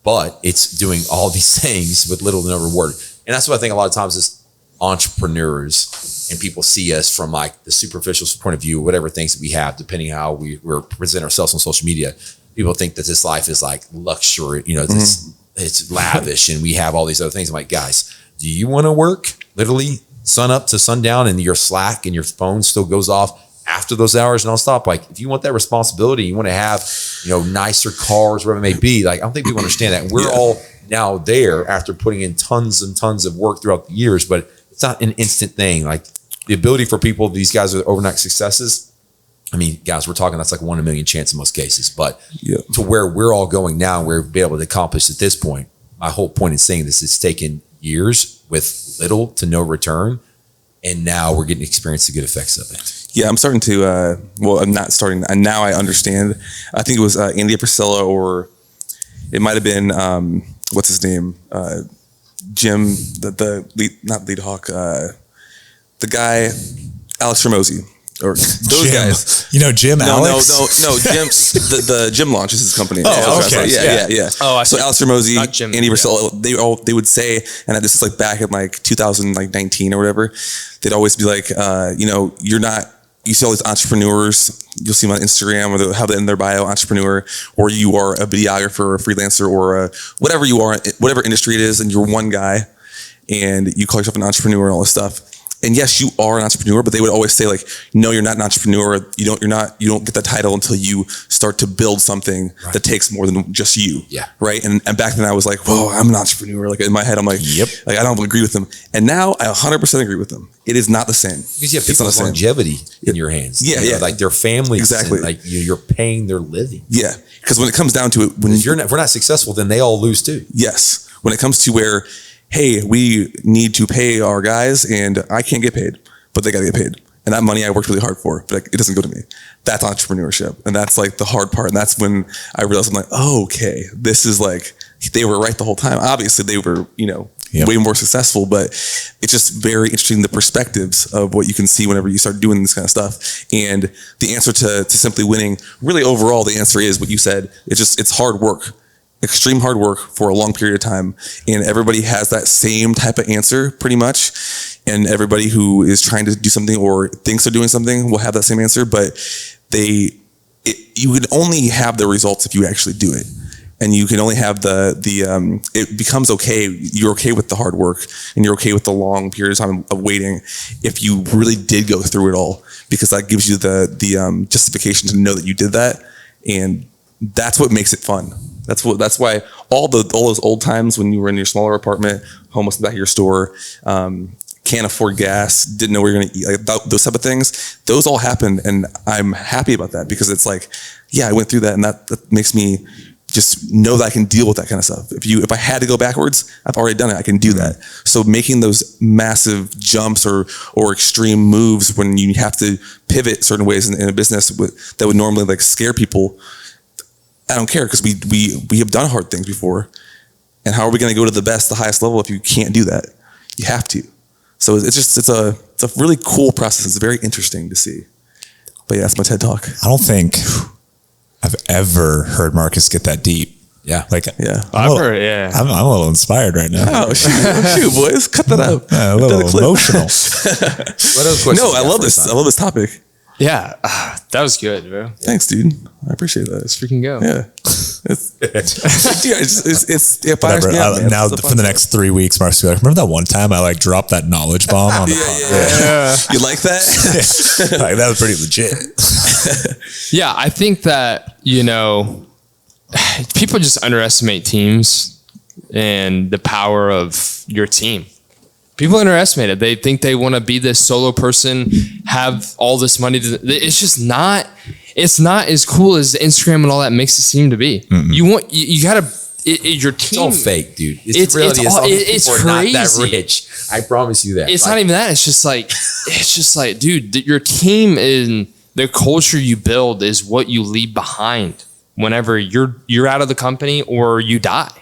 but it's doing all these things with little to no reward. And that's what I think a lot of times is entrepreneurs and people see us from like the superficial point of view, whatever things that we have, depending on how we're present ourselves on social media. People think that this life is like luxury, you know, it's lavish and we have all these other things. I'm like, guys, do you want to work literally sun up to sundown and your Slack and your phone still goes off after those hours nonstop? Like, if you want that responsibility, you want to have, you know, nicer cars, whatever it may be. Like, I don't think people understand that. And we're all now there after putting in tons and tons of work throughout the years, but it's not an instant thing. Like, the ability for people, these guys are overnight successes. I mean, guys, we're talking, that's like 1 in a million chance in most cases, but to where we're all going now, we're be able to accomplish at this point. My whole point in saying this, it's taken years with little to no return. And now we're getting to experience the good effects of it. Yeah, I'm starting to, I'm not starting, and now I understand. I think it was Andy Priscilla, or it might have been, what's his name? Jim, the lead, not lead hawk, the guy, Alex Ramosi, or those Jim. Guys. You know, Jim, Alex? No, Jim, the Jim Launch is his company. Oh, okay. Yeah. Oh, I so see. Alex Ramosi, Jim, Andy Priscilla, they would say, and this is like back in like 2019 or whatever, they'd always be like, you know, you see all these entrepreneurs, you'll see them on Instagram, or they'll have it in their bio, entrepreneur, or you are a videographer or a freelancer or whatever you are, whatever industry it is, and you're one guy and you call yourself an entrepreneur and all this stuff. And yes, you are an entrepreneur, but they would always say like, no, you're not an entrepreneur. You don't get that title until you start to build something that takes more than just you. Yeah. Right. And back then I was like, whoa, I'm an entrepreneur. Like in my head, I'm like, like, I don't agree with them. And now I 100% agree with them. It is not the same. Because you have people with longevity in your hands. Yeah. You know, like their families. Exactly. And like you're paying their living. Yeah. Because when it comes down to it, if we're not successful, then they all lose too. Yes. When it comes to where, hey, we need to pay our guys and I can't get paid, but they got to get paid. And that money I worked really hard for, but it doesn't go to me. That's entrepreneurship. And that's like the hard part. And that's when I realized, I'm like, oh, okay, this is like, they were right the whole time. Obviously they were, you know, way more successful, but it's just very interesting, the perspectives of what you can see whenever you start doing this kind of stuff. And the answer to simply winning, really overall, the answer is what you said. It's hard work. Extreme hard work for a long period of time, and everybody has that same type of answer pretty much, and everybody who is trying to do something or thinks they're doing something will have that same answer, but you would only have the results if you actually do it. and you can only have it becomes okay. You're okay with the hard work, and you're okay with the long period of time of waiting if you really did go through it all, because that gives you the justification to know that you did that, and that's what makes it fun. That's why all those old times when you were in your smaller apartment, homeless in the back of your store, can't afford gas, didn't know where you're going to eat, like those type of things, those all happened, and I'm happy about that, because it's like, yeah, I went through that, and that makes me just know that I can deal with that kind of stuff. If I had to go backwards, I've already done it. I can do that. So making those massive jumps or extreme moves when you have to pivot certain ways in a business that would normally like scare people, I don't care, because we have done hard things before. And how are we going to go to the highest level if you can't do that? You have to. So it's a really cool process. It's very interesting to see. But yeah, that's my TED Talk. I don't think I've ever heard Marcus get that deep. Yeah. Like, yeah. I'm a little inspired right now. Oh, shoot, boys. Cut that out. A little emotional. What other questions? No, I love this. I love this topic. Yeah. That was good, bro. Thanks, dude. I appreciate that. Let's freaking go. Yeah. Whatever. Now for the next 3 weeks, Marcus will be like, remember that one time I like dropped that knowledge bomb on the podcast? You like that? Like, that was pretty legit. Yeah, I think that, people just underestimate teams and the power of your team. People underestimate it. They think they want to be this solo person, have all this money. It's just not. It's not as cool as Instagram and all that makes it seem to be. Mm-hmm. You gotta. Your team. It's all fake, dude. It's crazy. Not that rich. I promise you that. It's not even that. It's just like, dude, your team and the culture you build is what you leave behind whenever you're out of the company or you die.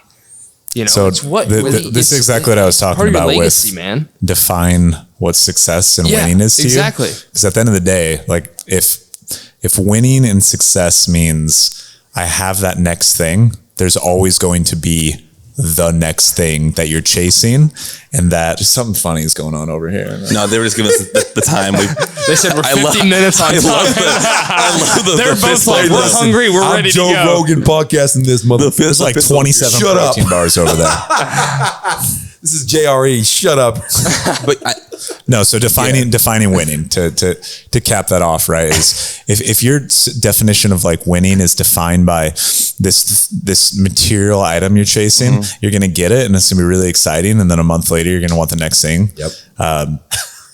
So this is exactly what I was talking about legacy, with man. Define what success and winning is to you. Exactly. Because at the end of the day, like if winning and success means I have that next thing, there's always going to be the next thing that you're chasing, and that something funny is going on over here. No, they were just giving us the time. They said we're 15 minutes on time. They're both like, we're hungry, we're ready to go. Joe Rogan podcasting this motherfucker. There's like 27 protein bars over there. This is JRE. Shut up. So defining winning to cap that off, right? Is if your definition of like winning is defined by this material item you're chasing, you're going to get it and it's going to be really exciting. And then a month later, you're going to want the next thing. Yep.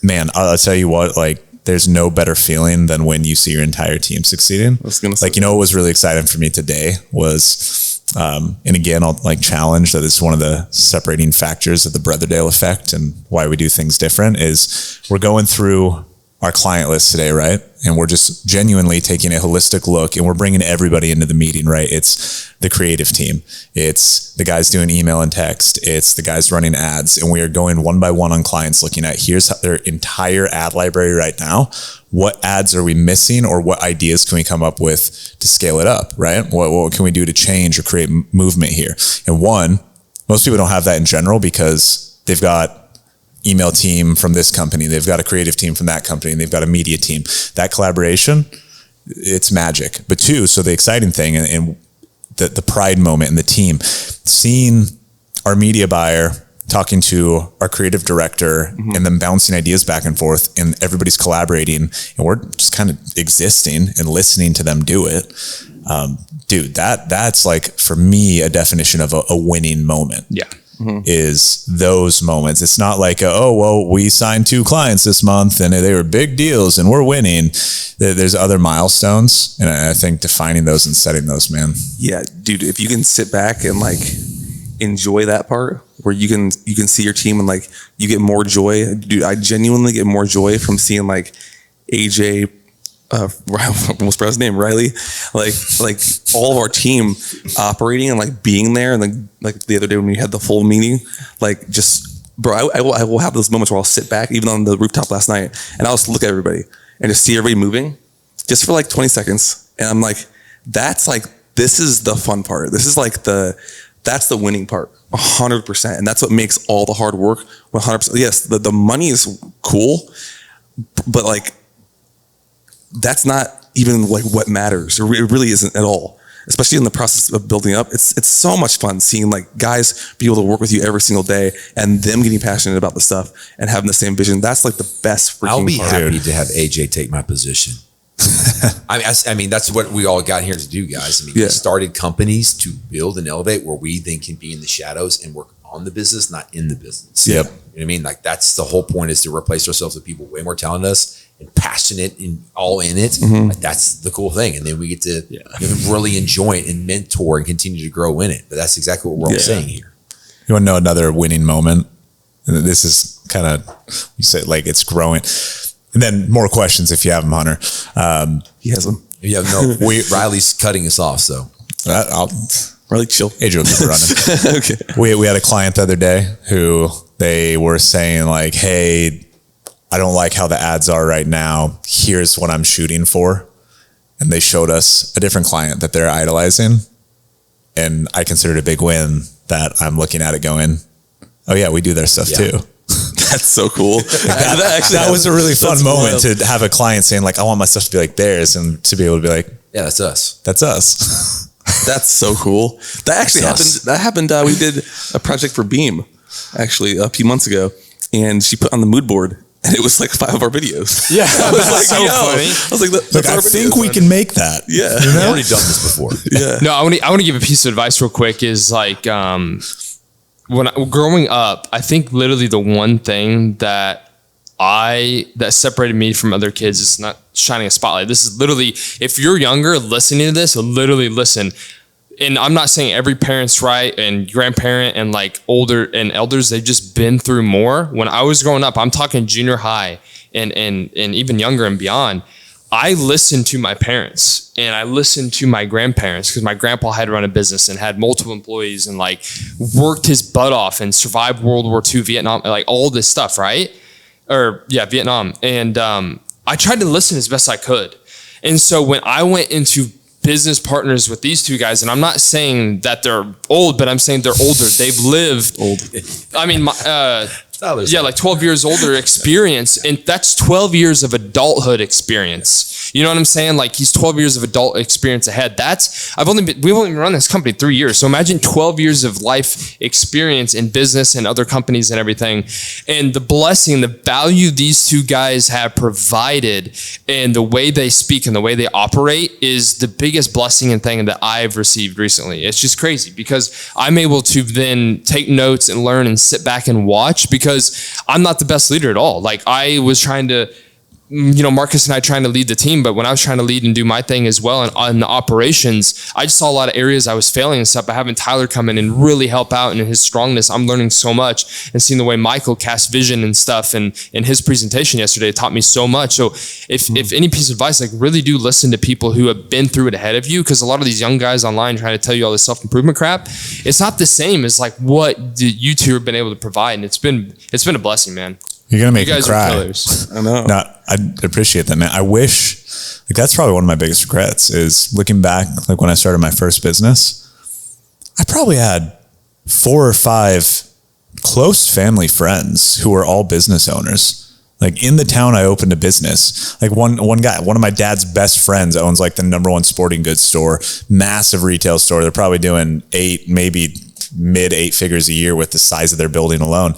Man, I'll tell you what, like there's no better feeling than when you see your entire team succeeding. Like, what was really exciting for me today was, and again, I'll like challenge that it's one of the separating factors of the Brotherdale effect and why we do things different is we're going through our client list today, right? And we're just genuinely taking a holistic look and we're bringing everybody into the meeting, right? It's the creative team. It's the guys doing email and text. It's the guys running ads. And we are going one by one on clients looking at here's their entire ad library right now. What ads are we missing or what ideas can we come up with to scale it up, right? What can we do to change or create movement here? And most people don't have that in general because they've got email team from this company, they've got a creative team from that company, and they've got a media team. That collaboration, it's magic. But so the exciting thing and the pride moment in the team, seeing our media buyer talking to our creative director and then bouncing ideas back and forth and everybody's collaborating and we're just kind of existing and listening to them do it. Dude, that's like for me a definition of a winning moment. Yeah. Is those moments. It's not like, we signed 2 clients this month and they were big deals and we're winning. There's other milestones. And I think defining those and setting those, man. Yeah, dude, if you can sit back and like enjoy that part where you can see your team and like you get more joy. Dude, I genuinely get more joy from seeing like AJ, almost forgot his name, Riley, like all of our team operating and like being there, and like the other day when we had the full meeting, like just bro, I will have those moments where I'll sit back even on the rooftop last night and I'll just look at everybody and just see everybody moving just for like 20 seconds, and I'm like, that's like, this is the fun part. This is like that's the winning part, 100%, and that's what makes all the hard work 100%. Yes, the money is cool, but like, that's not even like what matters. It really isn't at all. especially in the process of building up. It's so much fun seeing like guys be able to work with you every single day and them getting passionate about the stuff and having the same vision. That's like the best freaking I'll be part. happy to have AJ take my position. I mean, that's what we all got here to do, guys. I mean, we started companies to build and elevate where we then can be in the shadows and work on the business, not in the business. Yep. You know what I mean? Like that's the whole point, is to replace ourselves with people way more talented than us and passionate and all in it. Like that's the cool thing. And then we get to really enjoy it and mentor and continue to grow in it. But that's exactly what we're all saying here. You want to know another winning moment? This is kind of, you say like it's growing. And then more questions if you have them, Hunter. He has them. Yeah, no, Riley's cutting us off, so. Riley, chill. Adrian will keep it running. Okay. We had a client the other day who they were saying like, hey, I don't like how the ads are right now. Here's what I'm shooting for. And they showed us a different client that they're idolizing. And I considered it a big win that I'm looking at it going, oh yeah, we do their stuff too. That's so cool. That was a really fun moment to have a client saying like, I want my stuff to be like theirs, and to be able to be like, yeah, that's us. That's us. That's so cool. That actually happened. We did a project for Beam actually a few months ago, and she put on the mood board, and it was like 5 of our videos. Yeah, I was like, so funny. I was like, Look, I think we can make that. Yeah, We've already done this before. Yeah. No, I want to give a piece of advice real quick. Is like when growing up, I think literally the one thing that separated me from other kids is not shining a spotlight. This is literally, if you're younger listening to this, literally listen. And I'm not saying every parent's right, and grandparent and like older and elders, they've just been through more. When I was growing up, I'm talking junior high and even younger and beyond, I listened to my parents and I listened to my grandparents, because my grandpa had run a business and had multiple employees and like worked his butt off and survived World War II, Vietnam, like all this stuff, right? Vietnam. And I tried to listen as best I could. And so when I went into business partners with these two guys, and I'm not saying that they're old, but I'm saying they're older. They've lived I mean, like 12 years older experience, and that's 12 years of adulthood experience. You know what I'm saying? Like he's 12 years of adult experience ahead. We've only been running this company 3 years. So imagine 12 years of life experience in business and other companies and everything. And the blessing, the value these two guys have provided, and the way they speak and the way they operate is the biggest blessing and thing that I've received recently. It's just crazy because I'm able to then take notes and learn and sit back and watch, because I'm not the best leader at all. Like I was trying to, Marcus and I trying to lead the team, but when I was trying to lead and do my thing as well and on the operations, I just saw a lot of areas I was failing and stuff. But having Tyler come in and really help out, and in his strongness, I'm learning so much, and seeing the way Michael cast vision and stuff, and his presentation yesterday taught me so much. So if any piece of advice, like really do listen to people who have been through it ahead of you, because a lot of these young guys online trying to tell you all this self-improvement crap, it's not the same as like what you two have been able to provide. And it's been a blessing, man. You're going to make me cry. I know. No, I appreciate that, man. I wish, like, that's probably one of my biggest regrets is looking back, like when I started my first business, I probably had 4 or 5 close family friends who were all business owners. Like in the town I opened a business. Like one guy, one of my dad's best friends owns like the #1 sporting goods store, massive retail store. They're probably doing 8, maybe mid 8 figures a year with the size of their building alone.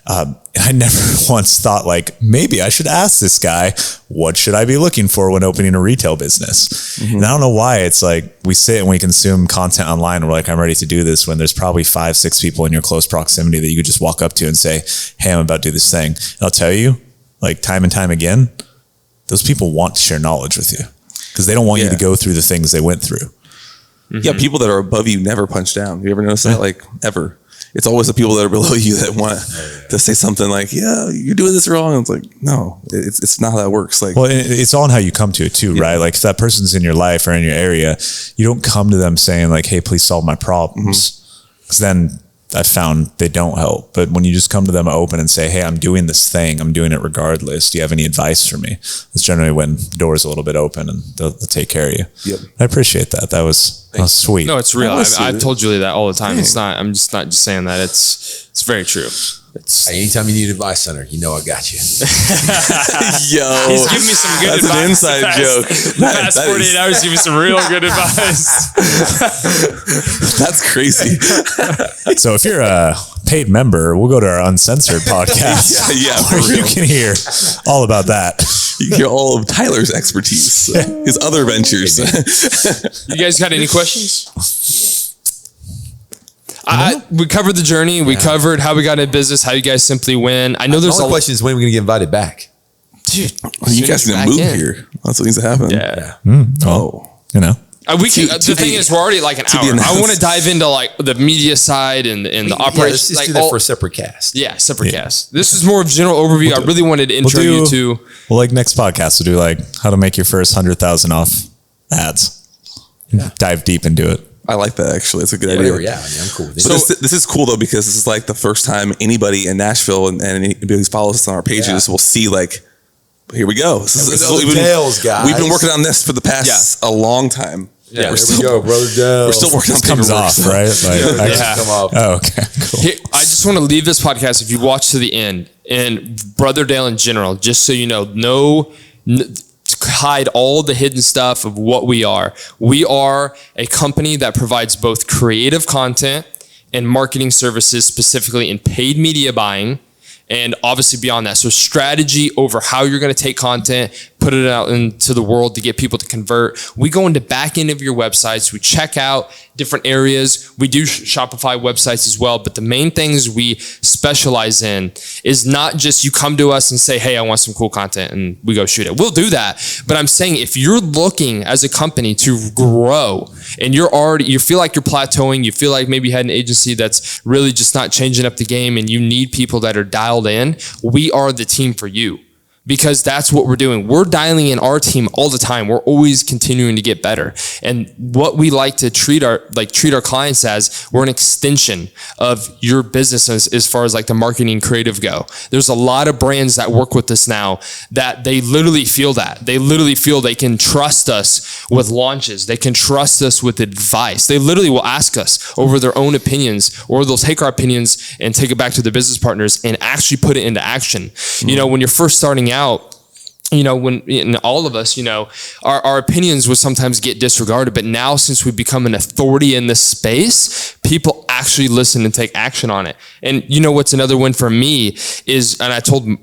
And I never once thought like, maybe I should ask this guy, what should I be looking for when opening a retail business? And I don't know why it's like we sit and we consume content online. We're like, I'm ready to do this, when there's probably 5, 6 people in your close proximity that you could just walk up to and say, hey, I'm about to do this thing. And I'll tell you, like time and time again, those people want to share knowledge with you because they don't want you to go through the things they went through. Yeah, people that are above you never punch down. You ever notice that? Like ever. It's always the people that are below you that want to say something like, yeah, you're doing this wrong. And it's like, no, it's not how that works. Like, well, it's all in how you come to it too, right? Like if that person's in your life or in your area, you don't come to them saying like, hey, please solve my problems. Because then I found they don't help. But when you just come to them open and say, hey, I'm doing this thing, I'm doing it regardless. Do you have any advice for me? That's generally when the door's a little bit open and they'll take care of you. Yep. I appreciate that. That was sweet. No, it's real. I've told Julie that all the time. It's not, I'm just not just saying that. It's very true. Anytime you need advice, Hunter, you know I got you. Yo, He's giving me some good that's advice. an inside joke. The past 48 hours, give me some real good advice. That's crazy. So if you're a paid member, we'll go to our uncensored podcast. Yeah, where for real. you can hear all about that. You hear all of Tyler's expertise, his other ventures. You guys got any questions? We covered the journey. We covered how we got into business, how you guys simply win. I know there's The only question is when are we going to get invited back? dude. You guys need to move here. That's what needs to happen. Yeah. Oh, You know, The thing is, we're already like an hour. I want to dive into like the media side and the Let's operations. just Like do that for a separate cast. separate cast. This is more of general overview. I really wanted to intro you to. well, like next podcast, we'll do like how to make your first 100,000 off ads. Dive deep into it. I like that actually. It's a good Whatever, idea. yeah. I mean, I'm cool with it. So this is cool though, because this is like the first time anybody in Nashville and anybody who follows us on our pages will see like, here we go. This is what we've been working on this for the past a long time. Yeah, there we go, brother. We're still working on Comes paperwork, off, so- right? Like, Come off. Oh, okay, cool. Here, I just want to leave this podcast. If you watch to the end, and Brother Dale in general, just so you know, hide all the hidden stuff of what we are. We are a company that provides both creative content and marketing services, specifically in paid media buying, and obviously beyond that. So strategy over how you're going to take content, put it out into the world to get people to convert. We go into back end of your websites. We check out different areas. We do Shopify websites as well. But the main things we specialize in is not just you come to us and say, hey, I want some cool content, and we go shoot it. We'll do that. But I'm saying if you're looking as a company to grow and you feel like you're plateauing, you feel like maybe you had an agency that's really just not changing up the game and you need people that are dialed in, we are the team for you. Because that's what we're doing. We're dialing in our team all the time. We're always continuing to get better. And what we like to treat our clients as, we're an extension of your business as far as like the marketing and creative go. There's a lot of brands that work with us now that they literally feel that. They literally feel they can trust us with launches. They can trust us with advice. They literally will ask us over their own opinions, or they'll take our opinions and take it back to their business partners and actually put it into action. Mm-hmm. You know, when you're first starting out, when all of us, our opinions would sometimes get disregarded. But now, since we've become an authority in this space, people actually listen and take action on it. And what's another win for me is, and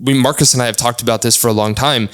Marcus and I have talked about this for a long time,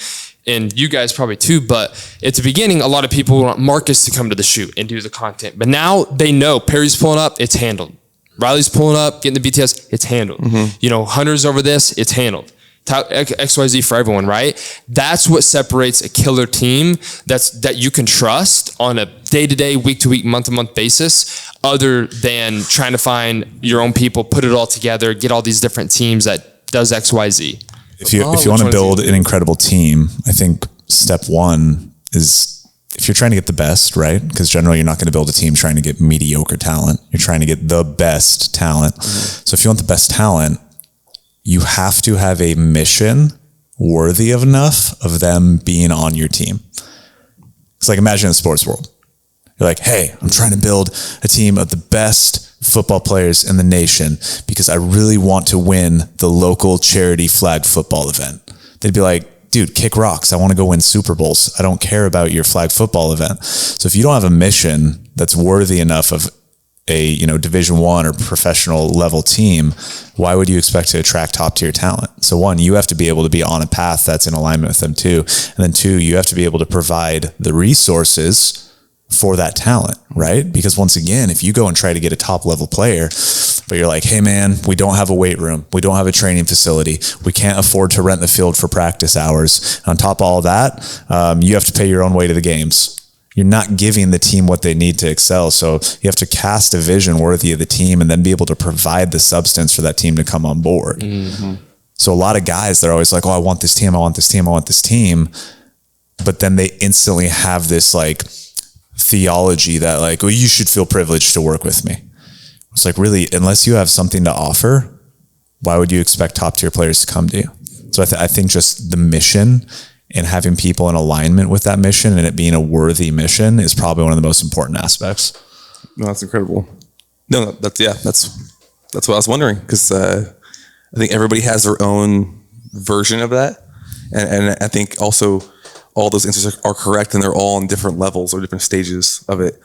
and you guys probably too, but at the beginning, a lot of people want Marcus to come to the shoot and do the content. But now they know Perry's pulling up, it's handled. Riley's pulling up, getting the BTS, it's handled. Mm-hmm. Hunter's over this, it's handled. XYZ for everyone, right? That's what separates a killer team that you can trust on a day-to-day, week-to-week, month-to-month basis, other than trying to find your own people, put it all together, get all these different teams that does XYZ. If you want to build an incredible team, I think step one is, if you're trying to get the best, right? Because generally you're not going to build a team trying to get mediocre talent. You're trying to get the best talent. Mm-hmm. So if you want the best talent, you have to have a mission worthy of enough of them being on your team. It's like, imagine in the sports world. You're like, hey, I'm trying to build a team of the best football players in the nation because I really want to win the local charity flag football event. They'd be like, dude, kick rocks. I want to go win Super Bowls. I don't care about your flag football event. So if you don't have a mission that's worthy enough of a Division I or professional level team, why would you expect to attract top tier talent? So one, you have to be able to be on a path that's in alignment with them too. And then two, you have to be able to provide the resources for that talent, right? Because once again, if you go and try to get a top level player, but you're like, hey man, we don't have a weight room. We don't have a training facility. We can't afford to rent the field for practice hours. And on top of all that, you have to pay your own way to the games. You're not giving the team what they need to excel. So you have to cast a vision worthy of the team and then be able to provide the substance for that team to come on board. Mm-hmm. So a lot of guys, they're always like, oh, I want this team. I want this team. I want this team. But then they instantly have this like theology that like, well, you should feel privileged to work with me. It's like, really, unless you have something to offer, why would you expect top tier players to come to you? So I think just the mission and having people in alignment with that mission and it being a worthy mission is probably one of the most important aspects. No, that's incredible. No, that's what I was wondering, because I think everybody has their own version of that. And I think also all those answers are correct, and they're all on different levels or different stages of it.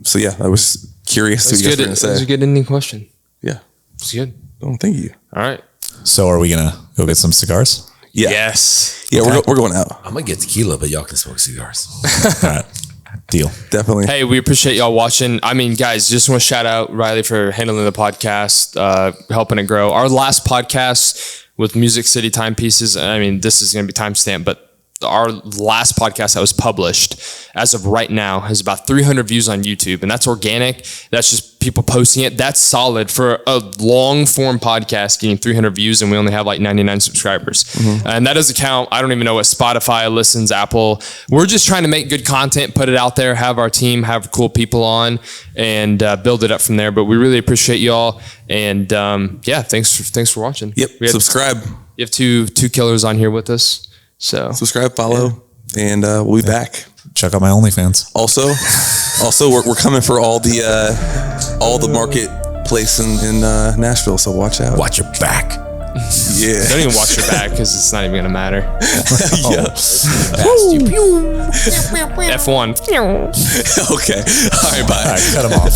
So yeah, I was curious to what you guys were going to say. That was a good ending question. Yeah. It's good. Oh, thank you. All right. So are we going to go get some cigars? Yeah. Yes. Yeah, we're going out. I'm gonna get tequila, but y'all can smoke cigars. All right. Deal. Definitely. Hey, we appreciate y'all watching. I mean, guys, just want to shout out Riley for handling the podcast, helping it grow. Our last podcast with Music City Timepieces, I mean, this is going to be timestamped, but our last podcast that was published as of right now has about 300 views on YouTube, and that's organic. That's just people posting it. That's solid for a long form podcast getting 300 views, and we only have like 99 subscribers. And that doesn't count. I don't even know what Spotify listens, Apple. We're just trying to make good content, put it out there, have our team, have cool people on, and build it up from there. But we really appreciate y'all, and yeah, thanks for watching. Yep. Subscribe. You have two killers on here with us. So Subscribe, follow, and we'll be back. Check out my OnlyFans. Also, we're coming for all the marketplace in Nashville. So watch out. Watch your back. Yeah. don't even watch your back because it's not even gonna matter. Yeah. F1. Okay. All right. Bye. All right, cut them off.